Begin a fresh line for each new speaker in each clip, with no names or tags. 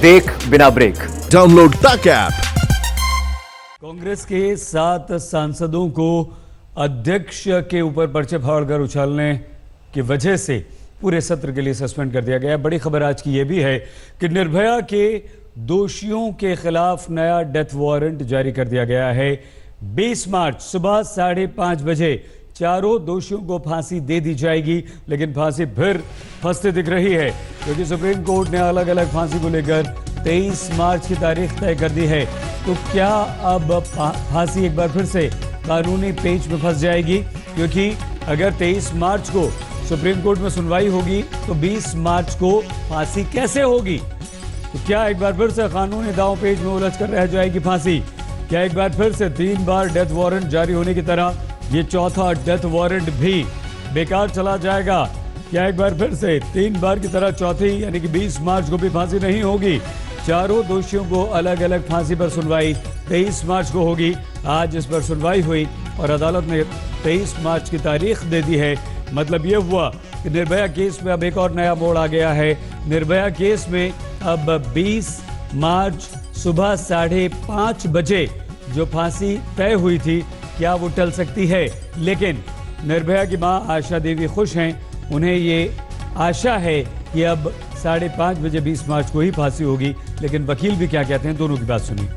देख बिना break.
Download तक ऐप।
कांग्रेस के 7 सांसदों को अध्यक्ष के ऊपर पर्चे फाड़कर उछालने की वजह से पूरे सत्र के लिए सस्पेंड कर दिया गया। बड़ी खबर आज की यह भी है कि निर्भया के दोषियों के खिलाफ नया डेथ वारंट जारी कर दिया गया है। 20 मार्च सुबह 5:30 बजे चारों दोषियों को फांसी दे दी जाएगी, लेकिन फांसी फिर फंसती दिख रही है क्योंकि सुप्रीम कोर्ट ने अलग अलग फांसी को लेकर 23 मार्च की तारीख तय कर दी है। तो क्या अब फांसी एक बार फिर से कानूनी पेच में फंस जाएगी? क्योंकि अगर 23 मार्च को सुप्रीम कोर्ट में सुनवाई होगी तो 20 मार्च को फांसी कैसे होगी? तो क्या एक बार फिर से कानूनी दांव पेच में उलझ कर रह जाएगी फांसी? क्या एक बार फिर से 3 बार डेथ वारंट जारी होने की तरह ये चौथा डेथ वारंट भी बेकार चला जाएगा? क्या एक बार फिर से 3 बार की तरह चौथी यानी कि 20 मार्च को भी फांसी नहीं होगी? चारों दोषियों को अलग अलग फांसी पर सुनवाई 23 मार्च को होगी। आज इस पर सुनवाई हुई और अदालत ने 23 मार्च की तारीख दे दी है। मतलब ये हुआ कि निर्भया केस में अब एक और नया मोड़ आ गया है। निर्भया केस में अब 20 मार्च सुबह 5:30 बजे जो फांसी तय हुई थी, क्या वो टल सकती है? लेकिन निर्भया की मां आशा देवी खुश हैं। उन्हें ये आशा है कि अब 5:30 बजे 20 मार्च को ही फांसी होगी। लेकिन वकील भी क्या कहते हैं, दोनों की बात सुनिए।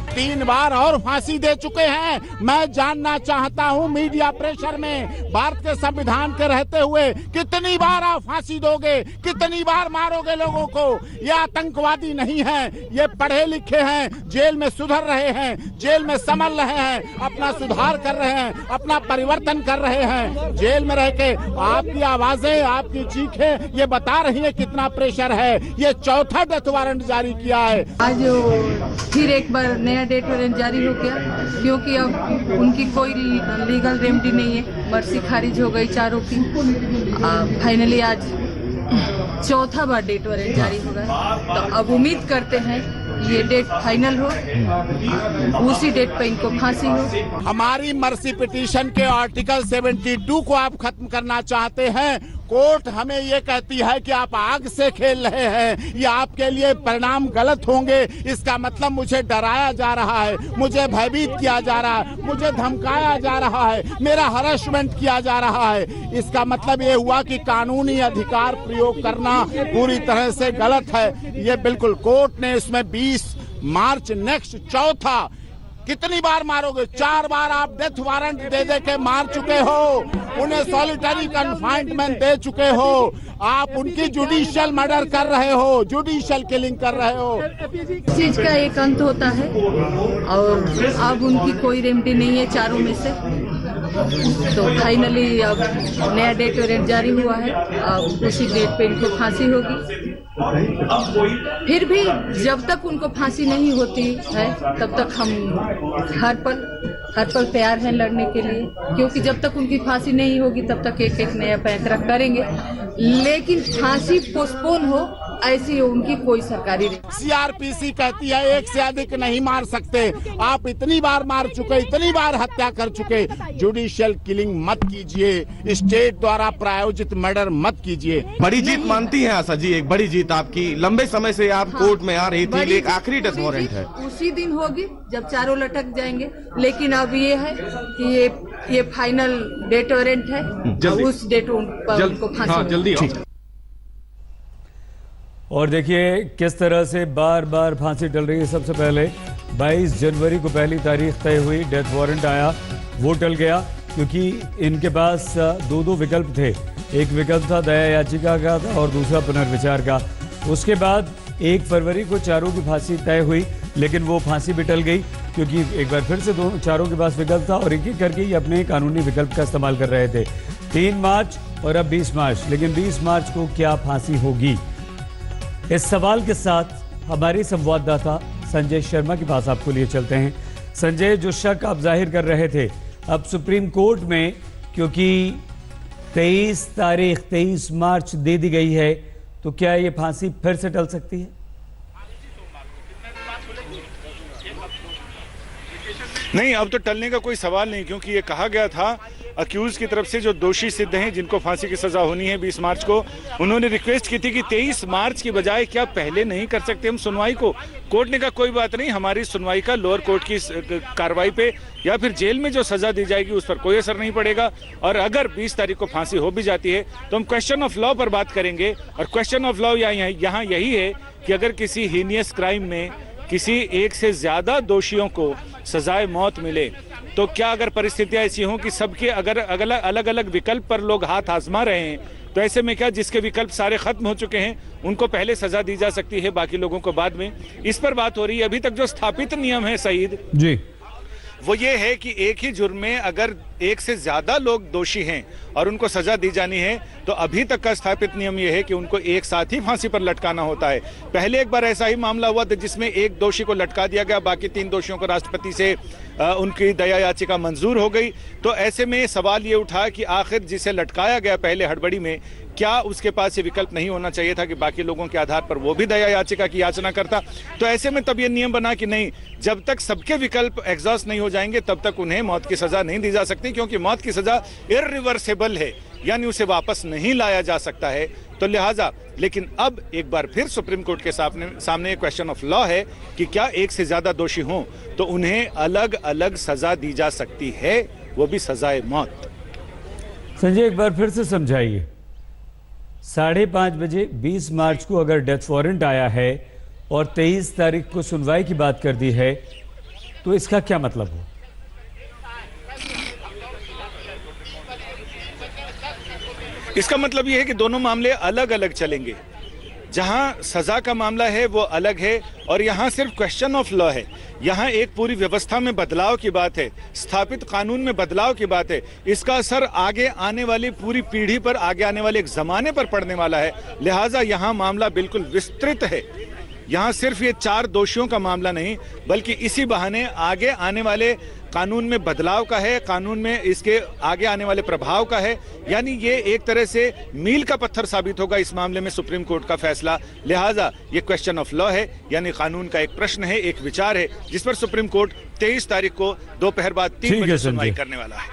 3 बार और फांसी दे चुके हैं। मैं जानना चाहता हूं मीडिया प्रेशर में भारत के संविधान के रहते हुए कितनी बार आप फांसी दोगे, कितनी बार मारोगे लोगों को? ये आतंकवादी नहीं है, ये पढ़े लिखे हैं, जेल में सुधर रहे हैं, जेल में संभल रहे हैं, अपना सुधार कर रहे हैं, अपना परिवर्तन कर रहे हैं। जेल में रह के आपकी आवाजें, आपकी चीखें ये बता रही है कितना प्रेशर है। ये चौथा डेथ वारंट जारी किया है।
आज फिर एक बार नया डेथ वारंट जारी हो गया क्योंकि अब उनकी कोई लीगल रेमेडी नहीं है। मर्सी खारिज हो गई चारों की। फाइनली आज चौथा बार डेथ वारंट जारी होगा। तो अब उम्मीद करते हैं ये डेट फाइनल हो, उसी डेट पे इनको फांसी हो।
हमारी मर्सी पिटीशन के आर्टिकल 72 को आप खत्म करना चाहते हैं। कोर्ट हमें ये कहती है कि आप आग से खेल रहे हैं, ये आपके लिए परिणाम गलत होंगे। इसका मतलब मुझे डराया जा रहा है, मुझे भयभीत किया जा रहा है, मुझे धमकाया जा रहा है, मेरा हरासमेंट किया जा रहा है। इसका मतलब ये हुआ कि कानूनी अधिकार प्रयोग करना पूरी तरह से गलत है। ये बिल्कुल कोर्ट ने इसमें 20 मार्च नेक्स्ट चौथा। कितनी बार मारोगे? 4 बार आप डेथ वारंट दे दे के मार चुके हो, उन्हें सॉलिटरी कन्फाइनमेंट दे चुके हो, आप उनकी जुडिशियल मर्डर कर रहे हो, जुडिशियल किलिंग कर रहे हो।
इस चीज का एक अंत होता है और अब उनकी कोई रेमेडी नहीं है चारों में से। तो फाइनली अब नया डेथ वारंट जारी हुआ है। अब उसी डेट पे इनको फांसी होगी। फिर भी जब तक उनको फांसी नहीं होती है तब तक हम हर पल तैयार हैं लड़ने के लिए, क्योंकि जब तक उनकी फांसी नहीं होगी तब तक एक नया पैंतरा करेंगे। लेकिन फांसी पोस्टपोन हो ऐसी उनकी कोई सरकारी नहीं।
सीआरपीसी कहती है एक से अधिक नहीं मार सकते। आप इतनी बार मार चुके, इतनी बार हत्या कर चुके। जुडिशियल किलिंग मत कीजिए, स्टेट द्वारा प्रायोजित मर्डर मत कीजिए।
बड़ी जीत मानती हैं आशा जी? एक बड़ी जीत आपकी, लंबे समय से आप कोर्ट में आ रही थी, एक आखिरी डेथ वारंट है।
उसी दिन होगी जब चारों लटक जाएंगे। लेकिन अब ये है कि ये फाइनल डेथ वारंट है, उस डेट पर उनको फांसी
जल्दी।
और देखिए किस तरह से बार बार फांसी टल रही है। सबसे पहले 22 जनवरी को पहली तारीख तय हुई, डेथ वारंट आया, वो टल गया क्योंकि इनके पास 2 विकल्प थे। एक विकल्प था दया याचिका का था और दूसरा पुनर्विचार का। उसके बाद 1 फरवरी को चारों की फांसी तय हुई, लेकिन वो फांसी भी टल गई क्योंकि एक बार फिर से चारों के पास विकल्प था और एक करके ही अपने कानूनी विकल्प का इस्तेमाल कर रहे थे। 3 मार्च और अब 20 मार्च। लेकिन 20 मार्च को क्या फांसी होगी? इस सवाल के साथ हमारे संवाददाता संजय शर्मा के पास आपको लिए चलते हैं। संजय, जो शक आप जाहिर कर रहे थे, अब सुप्रीम कोर्ट में क्योंकि 23 मार्च दे दी गई है, तो क्या ये फांसी फिर से टल सकती है?
नहीं, अब तो टलने का कोई सवाल नहीं, क्योंकि ये कहा गया था
अक्यूज की तरफ से जो दोषी सिद्ध हैं जिनको फांसी की सजा होनी है 20 मार्च को, उन्होंने रिक्वेस्ट की थी कि 23 मार्च की बजाय क्या पहले नहीं कर सकते हम सुनवाई को। कोर्ट ने कहा कोई बात नहीं, हमारी सुनवाई का लोअर कोर्ट की कार्रवाई पे या फिर जेल में जो सजा दी जाएगी उस पर कोई असर नहीं पड़ेगा, और अगर 20 तारीख को फांसी हो भी जाती है तो हम क्वेश्चन ऑफ लॉ पर बात करेंगे। और क्वेश्चन ऑफ लॉ यहाँ यही है कि अगर किसी हीनियस क्राइम में किसी एक से ज्यादा दोषियों को सजाए मौत मिले तो क्या अगर परिस्थितियां ऐसी हों कि सबके अगर अलग अलग विकल्प पर लोग हाथ आजमा रहे हैं, तो ऐसे में क्या जिसके विकल्प सारे खत्म हो चुके हैं उनको पहले सजा दी जा सकती है, बाकी लोगों को बाद में? इस पर बात हो रही है। अभी तक जो स्थापित नियम है सईद
जी,
वो ये है कि एक ही जुर्म में अगर एक से ज्यादा लोग दोषी हैं और उनको सजा दी जानी है तो अभी तक का स्थापित नियम ये है कि उनको एक साथ ही फांसी पर लटकाना होता है। पहले एक बार ऐसा ही मामला हुआ था जिसमें एक दोषी को लटका दिया गया, बाकी 3 दोषियों को राष्ट्रपति से उनकी दया याचिका मंजूर हो गई। तो ऐसे में सवाल ये उठा कि आखिर जिसे लटकाया गया पहले हड़बड़ी में, क्या उसके पास ये विकल्प नहीं होना चाहिए था कि बाकी लोगों के आधार पर वो भी दया याचिका की याचना करता? तो ऐसे में तब ये नियम बना कि नहीं, जब तक सबके विकल्प एग्जॉस्ट नहीं हो जाएंगे तब तक उन्हें मौत की सजा नहीं दी जा सकती, क्योंकि मौत की सजा इररिवर्सिबल है, यानी उसे वापस नहीं लाया जा सकता है। तो लिहाजा लेकिन अब एक बार फिर सुप्रीम कोर्ट के सामने क्वेश्चन ऑफ लॉ है कि क्या एक से ज्यादा दोषी हों तो उन्हें अलग अलग सजा दी जा सकती है, वो भी सजाए मौत।
संजय एक बार फिर से समझाइए, 5:30 बजे 20 मार्च को अगर डेथ वारंट आया है और 23 तारीख को सुनवाई की बात कर दी है तो इसका क्या मतलब हो?
इसका मतलब यह है कि दोनों मामले अलग अलग चलेंगे। जहां सजा का मामला है वो अलग है और यहां सिर्फ क्वेश्चन ऑफ लॉ है। यहां एक पूरी व्यवस्था में बदलाव की बात है, स्थापित कानून में बदलाव की बात है। इसका असर आगे आने वाली पूरी पीढ़ी पर, आगे आने वाले एक जमाने पर पड़ने वाला है। लिहाजा यहां मामला बिल्कुल विस्तृत है। यहां सिर्फ ये 4 दोषियों का मामला नहीं, बल्कि इसी बहाने आगे आने वाले कानून में बदलाव का है, कानून में इसके आगे आने वाले प्रभाव का है। यानी ये एक तरह से मील का पत्थर साबित होगा इस मामले में सुप्रीम कोर्ट का फैसला। लिहाजा ये क्वेश्चन ऑफ लॉ है, यानी कानून का एक प्रश्न है, एक विचार है, जिस पर सुप्रीम कोर्ट 23 तारीख को दोपहर बाद 3 बजे सुनवाई करने वाला है।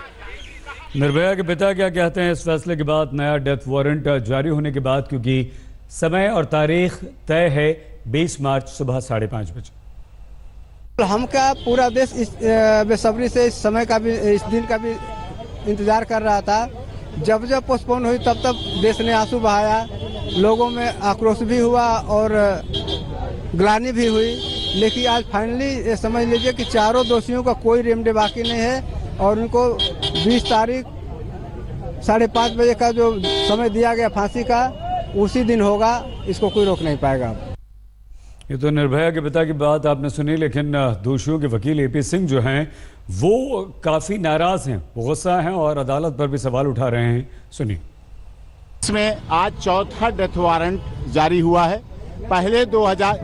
निर्भया के पिता क्या कहते हैं इस फैसले के बाद, नया डेथ वारंट जारी होने के बाद, क्योंकि समय और तारीख तय है 20 मार्च सुबह 5:30 बजे।
हम क्या पूरा देश इस बेसब्री से इस समय का भी, इस दिन का भी इंतजार कर रहा था। जब जब पोस्टपोन हुई तब तब देश ने आंसू बहाया, लोगों में आक्रोश भी हुआ और ग्लानि भी हुई। लेकिन आज फाइनली समझ लीजिए कि चारों दोषियों का कोई रेमडे बाकी नहीं है और उनको 20 तारीख 5:30 बजे का जो समय दिया गया फांसी का, उसी दिन होगा, इसको कोई रोक नहीं पाएगा।
ये तो निर्भया के पिता की बात आपने सुनी, लेकिन दोषियों के वकील AP सिंह जो हैं वो काफी नाराज हैं, वो गुस्सा हैं और अदालत पर भी सवाल उठा रहे हैं। सुनिए।
इसमें आज 4था डेथ वारंट जारी हुआ है। पहले 2000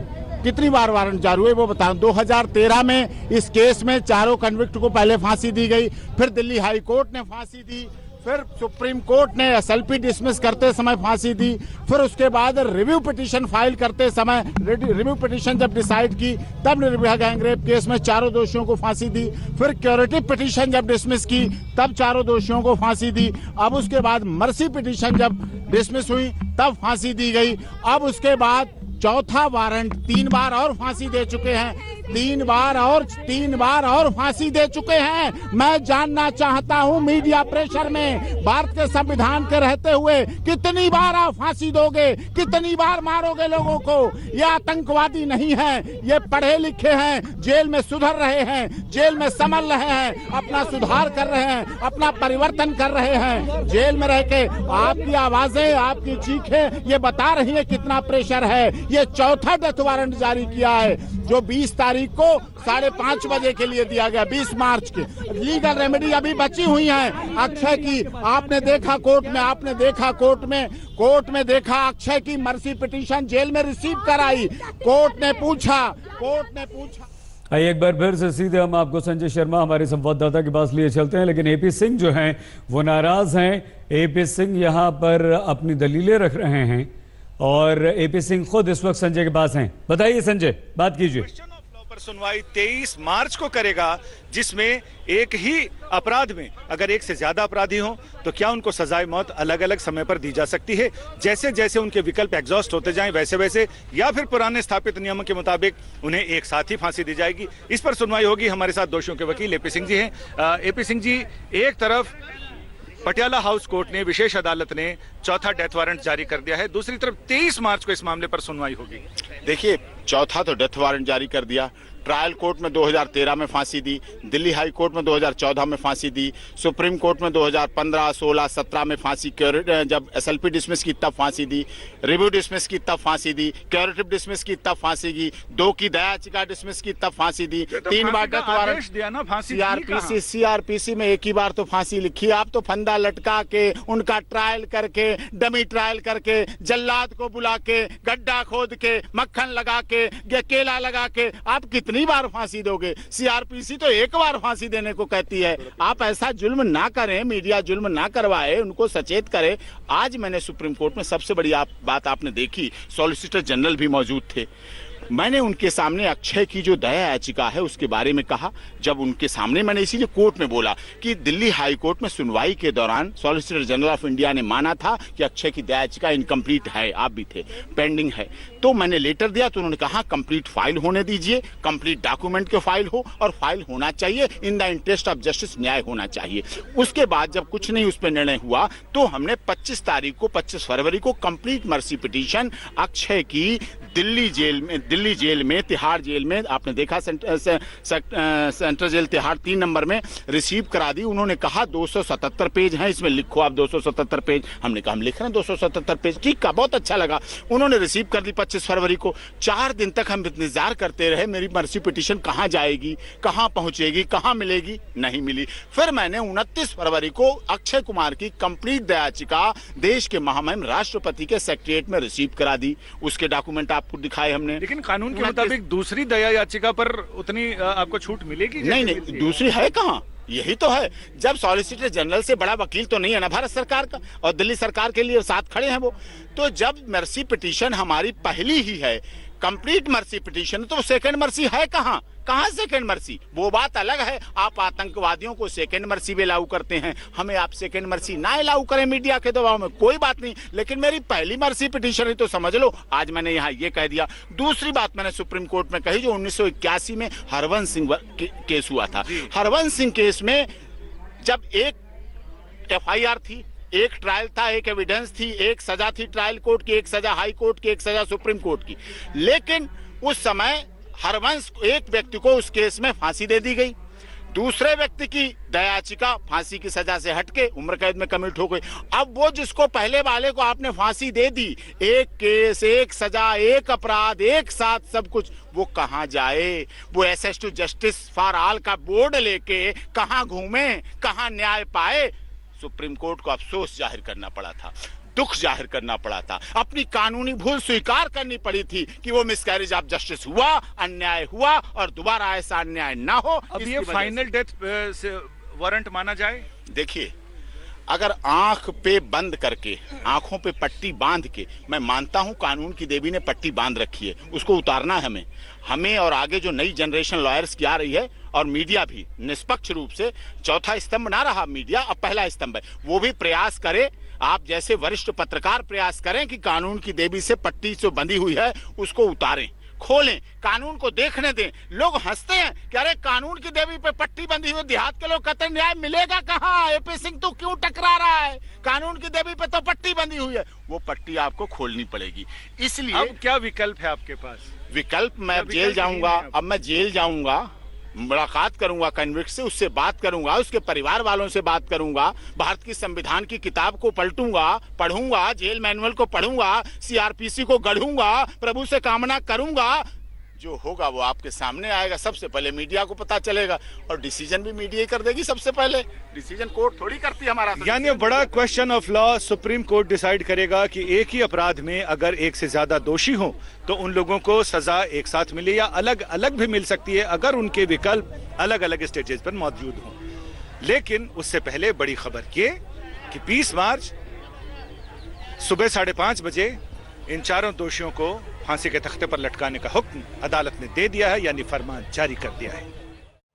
कितनी बार वारंट जारी हुए वो बताऊं। 2013 में इस केस में चारों कन्विक्ट को पहले फांसी दी गई, फिर दिल्ली हाई कोर्ट ने फांसी दी, फिर सुप्रीम कोर्ट ने SLP डिसमिस करते समय फांसी दी, फिर उसके बाद रिव्यू पिटीशन फाइल करते समय, रिव्यू पिटीशन जब डिसाइड की तब निर्भया गैंगरेप केस में चारों दोषियों को फांसी दी, फिर क्यूरेटिव पिटीशन जब डिसमिस की तब चारों दोषियों को फांसी दी। अब उसके बाद मर्सी पिटीशन जब डिसमिस हुई तब फांसी दी गई। अब उसके बाद 4था वारंट 3 बार और फांसी दे चुके हैं, 3 बार और फांसी दे चुके हैं। मैं जानना चाहता हूं मीडिया प्रेशर में, भारत के संविधान के रहते हुए कितनी बार आप फांसी दोगे, कितनी बार मारोगे लोगों को? ये आतंकवादी नहीं है, ये पढ़े लिखे हैं, जेल में सुधर रहे हैं, जेल में संभल रहे हैं, अपना सुधार कर रहे हैं, अपना परिवर्तन कर रहे हैं। जेल में रह के आपकी आवाजें, आपकी चीखें ये बता रही है कितना प्रेशर है। ये 4था डेथ वारंट जारी किया है जो 20 तारीख को 5:30 बजे के लिए दिया गया, 20 मार्च के। लीगल रेमेडी अभी बची हुई है अक्षय की। आपने देखा कोर्ट में देखा अक्षय की मर्सी पिटीशन जेल में रिसीव कराई। कोर्ट ने पूछा
आइए एक बार फिर से सीधे हम आपको संजय शर्मा हमारे संवाददाता के पास लिए चलते हैं, लेकिन AP सिंह जो हैं वो नाराज हैं। AP सिंह यहाँ पर अपनी दलीलें रख रहे हैं और AP सिंह खुद इस वक्त संजय के पास हैं। बताइए संजय, बात कीजिए।
क्वेश्चन ऑफ लॉ पर पर सुनवाई 23 मार्च को करेगा, जिसमें एक ही अपराध में अगर एक से ज्यादा अपराधी हो तो क्या उनको सजाए मौत अलग अलग समय पर दी जा सकती है, जैसे जैसे उनके विकल्प एग्जॉस्ट होते जाएं वैसे वैसे, या फिर पुराने स्थापित नियमों के मुताबिक उन्हें एक साथ ही फांसी दी जाएगी। इस पर सुनवाई होगी। हमारे साथ दोषियों के वकील एपी सिंह जी हैं। एपी सिंह जी, एक तरफ पटियाला हाउस कोर्ट ने, विशेष अदालत ने चौथा डेथ वारंट जारी कर दिया है, दूसरी तरफ 23 मार्च को इस मामले पर सुनवाई होगी।
देखिए, चौथा तो डेथ वारंट जारी कर दिया, ट्रायल कोर्ट में 2013 में फांसी दी, दिल्ली हाई कोर्ट में 2014 में फांसी दी, सुप्रीम कोर्ट में 2015, 16, 17 में फांसी, जब एसएलपी डिसमिस की तब फांसी दी, रिव्यू डिसमिस की तब फांसी दी, क्यूरेटिव डिसमिस की तब फांसी दी, 2 की दया याचिका डिसमिस की तब फांसी दी, 3 बार डेथ वारंट
दिया ना। फांसी
सीआरपीसी में एक ही बार तो फांसी लिखी। आप तो फंदा लटका के, उनका ट्रायल करके, डमी ट्रायल करके, जल्लाद को बुला के, गड्ढा खोद के, मक्खन लगा के, केला लगा के आप कितनी बार फांसी दोगे? सीआरपीसी तो एक बार फांसी देने को कहती है। आप ऐसा जुल्म ना करें, मीडिया जुल्म ना करवाए, उनको सचेत करे। आज मैंने सुप्रीम कोर्ट में सबसे बड़ी बात आपने देखी, सॉलिसिटर जनरल भी मौजूद थे। मैंने उनके सामने अक्षय की जो दया याचिका है उसके बारे में कहा। जब उनके सामने मैंने इसीलिए कोर्ट में बोला कि दिल्ली हाई कोर्ट में सुनवाई के दौरान सॉलिसिटर जनरल ऑफ इंडिया ने माना था कि अक्षय की दया याचिका इनकम्प्लीट है, आप भी थे, पेंडिंग है। तो मैंने लेटर दिया तो उन्होंने कहा कंप्लीट फाइल होने दीजिए, कंप्लीट डॉक्यूमेंट के फाइल हो और फाइल होना चाहिए, in the interest of justice, न्याय होना चाहिए। उसके बाद जब कुछ नहीं उस पर निर्णय हुआ तो हमने 25 फरवरी को कंप्लीट मर्सी पिटीशन अक्षय की दिल्ली जेल में, तिहाड़ जेल में, आपने देखा सेंट्रल जेल तिहाड़ 3 नंबर में रिसीव करा दी। उन्होंने कहा 277 पेज हैं, इसमें लिखो आप 277 पेज। हमने कहा हम लिख रहे हैं 277 पेज, ठीक है, बहुत अच्छा लगा। उन्होंने रिसीव कर दी 25 फरवरी को। 4 दिन तक हम इंतजार करते रहे, मेरी मर्सी पिटीशन कहाँ जाएगी, कहाँ पहुंचेगी, कहाँ मिलेगी, नहीं मिली। फिर मैंने 29 फरवरी को अक्षय कुमार की कंप्लीट दया याचिका देश के महामहिम राष्ट्रपति के सेक्रेटरीट में रिसीव करा दी। उसके डॉक्यूमेंट आपको दिखाए हमने।
लेकिन कानून के मुताबिक दूसरी दया याचिका पर उतनी आपको छूट मिलेगी?
नहीं, दूसरी है कहाँ, यही तो है। जब सॉलिसिटर जनरल से बड़ा वकील तो नहीं है ना भारत सरकार का, और दिल्ली सरकार के लिए साथ खड़े हैं वो। तो जब मर्सी पिटीशन हमारी पहली ही है, कंप्लीट मर्सी पिटीशन, तो सेकंड मर्सी है कहाँ? कहाँ सेकंड मर्सी? वो बात अलग है, आप आतंकवादियों को सेकंड मर्सी भी लागू करते हैं, हमें आप सेकंड मर्सी ना लागू करें मीडिया के दबाव में, कोई बात नहीं। लेकिन मेरी पहली मर्सी पिटीशन है तो समझ लो, आज मैंने यहाँ ये कह दिया। दूसरी बात मैंने सुप्रीम कोर्ट में कही, जो 1981 में हरवंश सिंह केस हुआ था। हरवंश सिंह केस में जब एक एफआईआर थी, एक ट्रायल था, एक एविडेंस थी, एक सजा थी ट्रायल कोर्ट की, एक सजा हाई कोर्ट की, एक सजा सुप्रीम कोर्ट की। लेकिन उस समय हरवंश, एक व्यक्ति को उस केस में फांसी दे दी गई, दूसरे व्यक्ति की दया याचिका फांसी की सजा से हटके उम्र कैद में कमिट हो गई। अब वो जिसको पहले वाले को आपने फांसी दे दी, एक केस, एक सजा, एक अपराध, एक साथ सब कुछ, वो कहाँ जाए? वो access to justice for all का बोर्ड लेके कहाँ घूमे, कहाँ न्याय पाए? सुप्रीम कोर्ट को अफसोस जाहिर करना पड़ा था, दुख जाहिर करना पड़ा था, अपनी कानूनी भूल स्वीकार करनी पड़ी थी कि वो मिसकैरेज ऑफ जस्टिस हुआ, अन्याय हुआ, और दोबारा ऐसा अन्याय ना हो।
अब ये फाइनल डेथ वारंट माना जाए? देखिए,
अगर आंख पे बंद करके, आंखों पे पट्टी बांध के, मैं मानता हूं कानून की देवी ने पट्टी बांध रखी है, उसको उतारना है हमें और आगे जो नई जनरेशन लॉयर्स की आ रही है, और मीडिया भी निष्पक्ष रूप से, चौथा स्तंभ ना रहा मीडिया, अब पहला स्तंभ है, वो भी प्रयास करे, आप जैसे वरिष्ठ पत्रकार प्रयास करें कि कानून की देवी से पट्टी जो बंधी हुई है उसको उतारें, खोलें, कानून को देखने दें। लोग हंसते हैं कि अरे कानून की देवी पे पट्टी बंधी हुई, देहात के लोग कहते हैं न्याय मिलेगा कहाँ? एपी सिंह तू क्यों टकरा रहा है? कानून की देवी पे तो पट्टी बंधी हुई है, वो पट्टी आपको खोलनी पड़ेगी। इसलिए
अब क्या विकल्प है आपके पास?
विकल्प, मैं जेल जाऊंगा, अब मैं जेल जाऊंगा, मुलाकात करूंगा कन्विक्ट से, उससे बात करूंगा, उसके परिवार वालों से बात करूंगा, भारत की संविधान की किताब को पलटूंगा, पढ़ूंगा, जेल मैनुअल को पढ़ूंगा, सीआरपीसी को गढ़ूंगा, प्रभु से कामना करूंगा। जो होगा वो आपके सामने आएगा, सबसे पहले मीडिया को पता चलेगा, और डिसीजन भी मीडिया ही कर देगी सबसे पहले, डिसीजन कोर्ट थोड़ी करती है हमारा।
यानी बड़ा question of law supreme court decide करेगा कि एक ही अपराध में अगर एक से ज्यादा दोषी हो तो उन लोगों को सजा एक साथ मिले या अलग अलग भी मिल सकती है, अगर उनके विकल्प अलग अलग स्टेजेस पर मौजूद हों। लेकिन उससे पहले बड़ी खबर ये कि 20 मार्च सुबह 5:30 बजे इन चारों दोषियों को फांसी के तख्ते पर लटकाने का हुक्म अदालत ने दे दिया है, यानी फरमान जारी कर दिया है।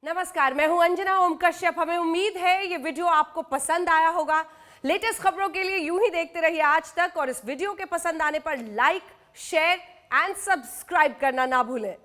नमस्कार, मैं हूं अंजना ओम कश्यप। हमें उम्मीद है ये वीडियो आपको पसंद आया होगा। लेटेस्ट खबरों के लिए यूं ही देखते रहिए आज तक, और इस वीडियो के पसंद आने पर लाइक, शेयर एंड सब्सक्राइब करना ना भूलें।